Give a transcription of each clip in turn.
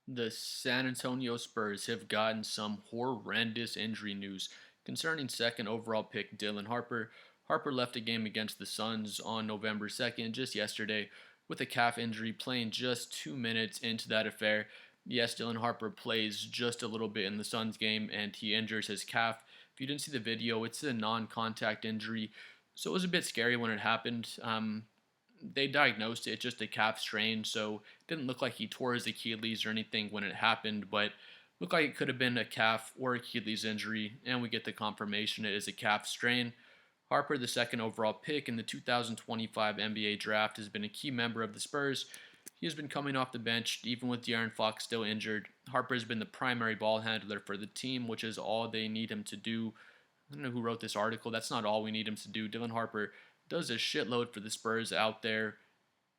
The San Antonio Spurs have gotten some horrendous injury news concerning second overall pick Dylan Harper. Harper left a game against the Suns on November 2nd, just yesterday, with a calf injury, playing just 2 minutes into that affair. Yes, Dylan Harper plays just a little bit in the Suns game and he injures his calf. If you didn't see the video, it's a non contact injury, so it was a bit scary when it happened. They diagnosed it just a calf strain, so it didn't look like he tore his Achilles or anything when it happened, but looked like it could have been a calf or Achilles injury, and we get the confirmation it is a calf strain. Harper, the second overall pick in the 2025 NBA draft, has been a key member of the Spurs. He has been coming off the bench, even with De'Aaron Fox still injured. Harper has been the primary ball handler for the team, which is all they need him to do. I don't know who wrote this article. That's not all we need him to do. Dylan Harper does a shitload for the Spurs out there.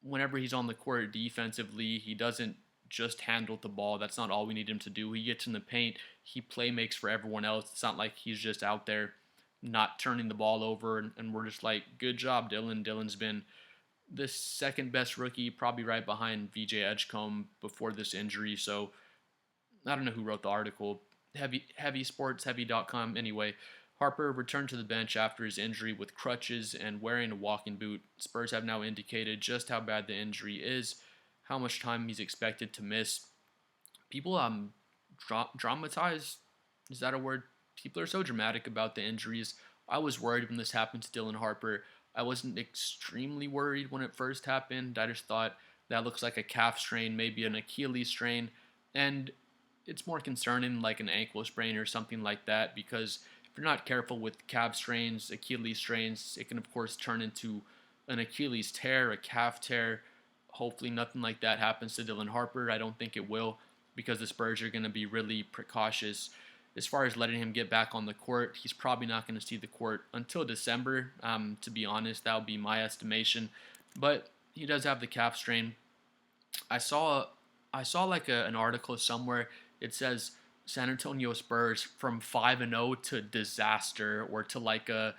Whenever he's on the court defensively, he doesn't just handle the ball. That's not all we need him to do. He gets in the paint. He play makes for everyone else. It's not like he's just out there not turning the ball over and we're just like, good job, Dylan. Dylan's been the second best rookie, probably right behind VJ Edgecombe before this injury. So I don't know who wrote the article. Heavy Sports, heavy.com. Anyway, Harper returned to the bench after his injury with crutches and wearing a walking boot. Spurs have now indicated just how bad the injury is, how much time he's expected to miss. People dramatize, is that a word? People are so dramatic about the injuries. I was worried when this happened to Dylan Harper. I wasn't extremely worried when it first happened. I just thought that looks like a calf strain, maybe an Achilles strain, and it's more concerning like an ankle sprain or something like that, because if you're not careful with calf strains, Achilles strains, it can of course turn into an Achilles tear, a calf tear. Hopefully nothing like that happens to Dylan Harper. I don't think it will, because the Spurs are going to be really precautious as far as letting him get back on the court. He's probably not going to see the court until December. To be honest, that would be my estimation. But he does have the calf strain. I saw I saw like an article somewhere. It says San Antonio Spurs from 5-0 to disaster, or to like a,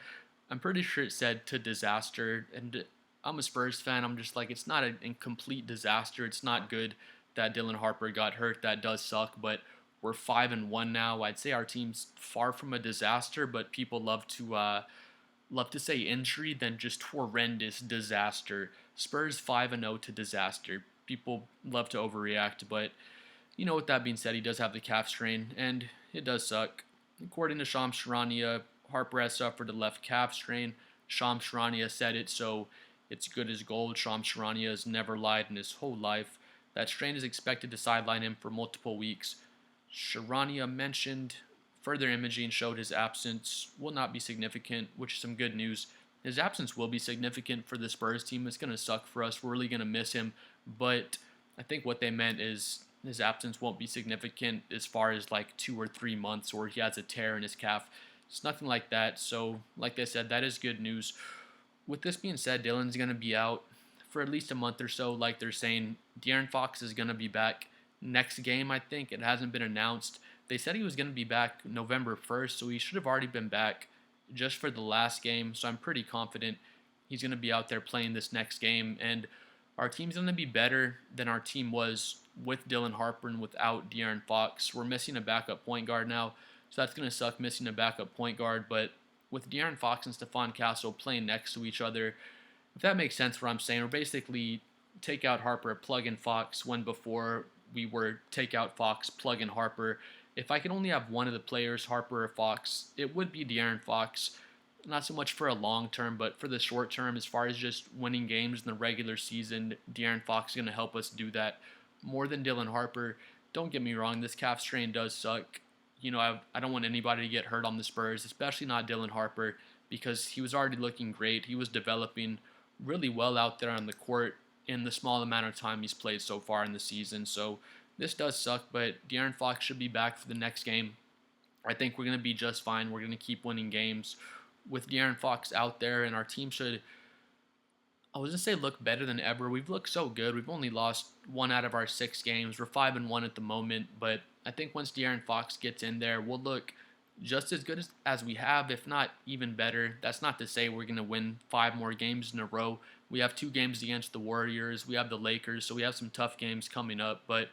I'm pretty sure it said to disaster. And I'm a Spurs fan. I'm just like, it's not a complete disaster. It's not good that Dylan Harper got hurt. That does suck, but we're 5-1 now. I'd say our team's far from a disaster, but people love to say injury than just horrendous disaster. Spurs 5-0 to disaster. People love to overreact, but with that being said, he does have the calf strain, and it does suck. According to Shams Charania, Harper has suffered a left calf strain. Shams Charania said it, so it's good as gold. Shams Charania has never lied in his whole life. That strain is expected to sideline him for multiple weeks. Charania mentioned further imaging showed his absence will not be significant, which is some good news. His absence will be significant for the Spurs team. It's going to suck for us. We're really going to miss him. But I think what they meant is his absence won't be significant as far as like 2 or 3 months or he has a tear in his calf. It's nothing like that. So, like I said, that is good news. With this being said, Dylan's going to be out for at least a month or so. Like they're saying, De'Aaron Fox is going to be back next game, I think. It hasn't been announced. They said he was going to be back November 1st, so he should have already been back just for the last game. So I'm pretty confident he's going to be out there playing this next game. And our team's going to be better than our team was with Dylan Harper and without De'Aaron Fox. We're missing a backup point guard now, so that's going to suck missing a backup point guard. But with De'Aaron Fox and Stephon Castle playing next to each other, if that makes sense what I'm saying, we're basically take out Harper, plug in Fox, when before we were take out Fox, plug in Harper. If I could only have one of the players, Harper or Fox, it would be De'Aaron Fox. Not so much for a long term, but for the short term, as far as just winning games in the regular season, De'Aaron Fox is going to help us do that more than Dylan Harper. Don't get me wrong, this calf strain does suck. I don't want anybody to get hurt on the Spurs, especially not Dylan Harper, because he was already looking great. He was developing really well out there on the court in the small amount of time he's played so far in the season. So this does suck, but De'Aaron Fox should be back for the next game. I think we're going to be just fine. We're going to keep winning games with De'Aaron Fox out there, and our team should, I was going to say, look better than ever. We've looked so good. We've only lost 1 out of our 6 games. We're 5-1 at the moment, but I think once De'Aaron Fox gets in there, we'll look just as good as we have, if not even better. That's not to say we're going to win 5 more games in a row. We have 2 games against the Warriors. We have the Lakers, so we have some tough games coming up, but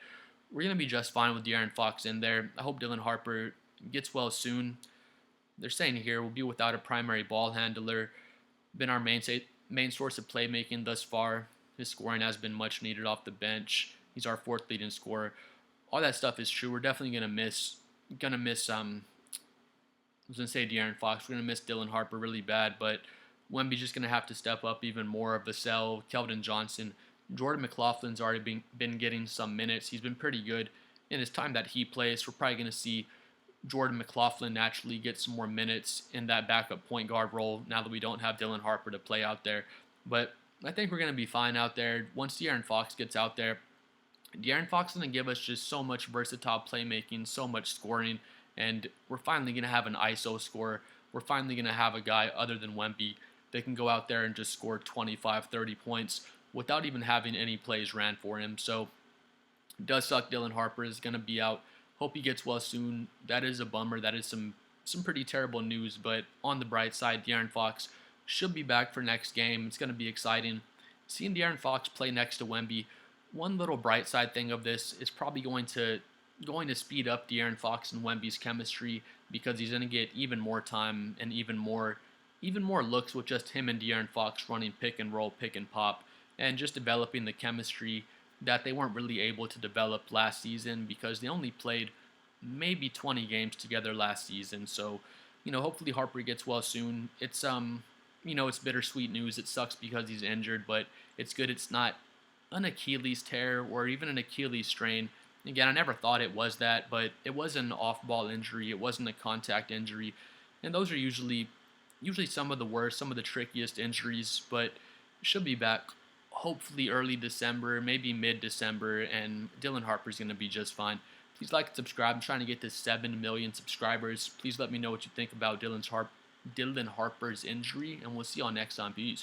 we're going to be just fine with De'Aaron Fox in there. I hope Dylan Harper gets well soon. They're saying here we'll be without a primary ball handler. Been our main source of playmaking thus far. His scoring has been much needed off the bench. He's our fourth leading scorer. All that stuff is true. We're definitely gonna miss I was gonna say De'Aaron Fox. We're gonna miss Dylan Harper really bad, but Wemby's just gonna have to step up even more. Vassell, Keldon Johnson, Jordan McLaughlin's already been getting some minutes. He's been pretty good in his time that he plays. We're probably gonna see Jordan McLaughlin naturally get some more minutes in that backup point guard role now that we don't have Dylan Harper to play out there. But I think we're gonna be fine out there once De'Aaron Fox gets out there. De'Aaron Fox is going to give us just so much versatile playmaking, so much scoring, and we're finally going to have an ISO scorer. We're finally going to have a guy other than Wemby that can go out there and just score 25, 30 points without even having any plays ran for him. So it does suck Dylan Harper is going to be out. Hope he gets well soon. That is a bummer. That is some pretty terrible news, but on the bright side, De'Aaron Fox should be back for next game. It's going to be exciting. Seeing De'Aaron Fox play next to Wemby, one little bright side thing of this is probably going to speed up De'Aaron Fox and Wemby's chemistry because he's going to get even more time and even more looks with just him and De'Aaron Fox running pick and roll, pick and pop, and just developing the chemistry that they weren't really able to develop last season because they only played maybe 20 games together last season. So, hopefully Harper gets well soon. It's bittersweet news. It sucks because he's injured, but it's good it's not an Achilles tear or even an Achilles strain. Again, I never thought it was that, but it was an off-ball injury. It wasn't a contact injury, and those are usually some of the worst, some of the trickiest injuries. But should be back hopefully early December, maybe mid-December, and Dylan Harper's going to be just fine. Please like and subscribe. I'm trying to get to 7 million subscribers. Please let me know what you think about Dylan Harper's injury, and we'll see y'all next time. Peace.